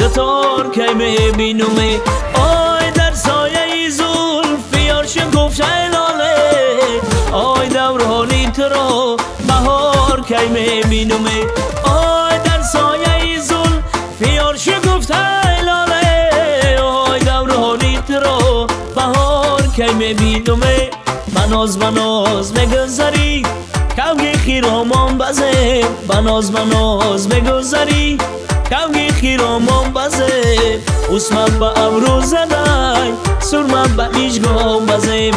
چطور که میبینم آی در سایه زلف یار شکفته لاله آی دورانی تو را بهار که میبینم آی در سایه زلف یار شکفته لاله آی دورانی تو را بهار که میبینم بناز میگذری کوگی خیرامان بزه بناز میگذری کوگی خیرامان بزه اسمم با ابرو زدای سرمم با میشگام بزیم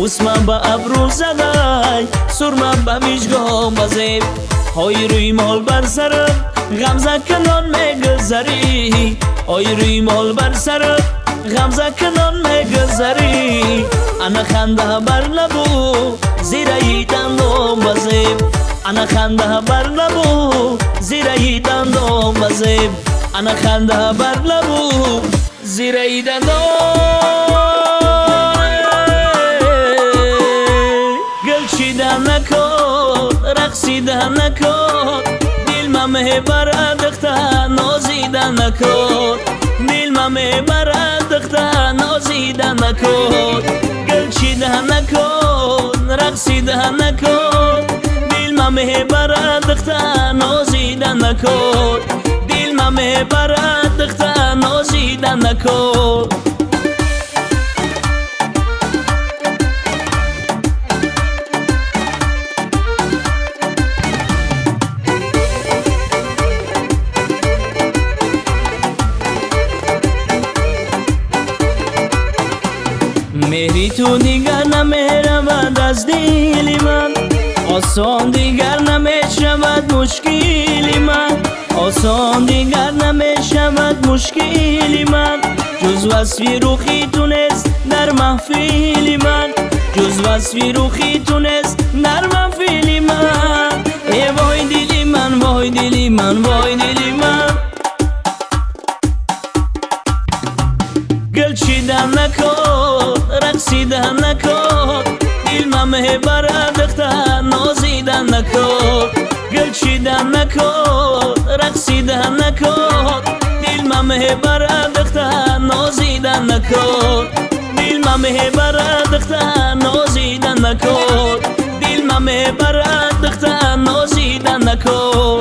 اسمم با ابرو زدای سرمم با میشگام بزیم های روی مال بر سرم غمزه کنان میگذری های روی مال بر سرم غمزه کنان میگذری انا خنده بر لبو زیرای دندان بزیم انا خنده بر لبو زیرای دندان بزیم انا خنده بر لبو زیرای دندان گل چیدن نکن رقصیدن نکن دل ممه بردخته نازیدن نکن دل ممه بردخته نازیدن نکن گل چیدن نکن رقصیدن نکن دل ممه بردخته نازیدن نکن دل ممه بردخته نازیدن نکن مهری تو دیگر نمیرود از دل من آسان دیگر نمیشود مشکلی من آسان دیگر نمیشود مشکلی من جز وصفی روخی تونست در محفلی من جز وصفی روخی تونست در محفلی من ای وای دلی من وای دلی من وای دلی من گل چیدن نکن رقصیدن نکن دل ممه بردخته نازیدن نکن گل چیدن نکن رقصیدن نکن دل ممه بردخته نازیدن نکن دل ممه بردخته نازیدن نکن دل ممه بردخته نازیدن نکن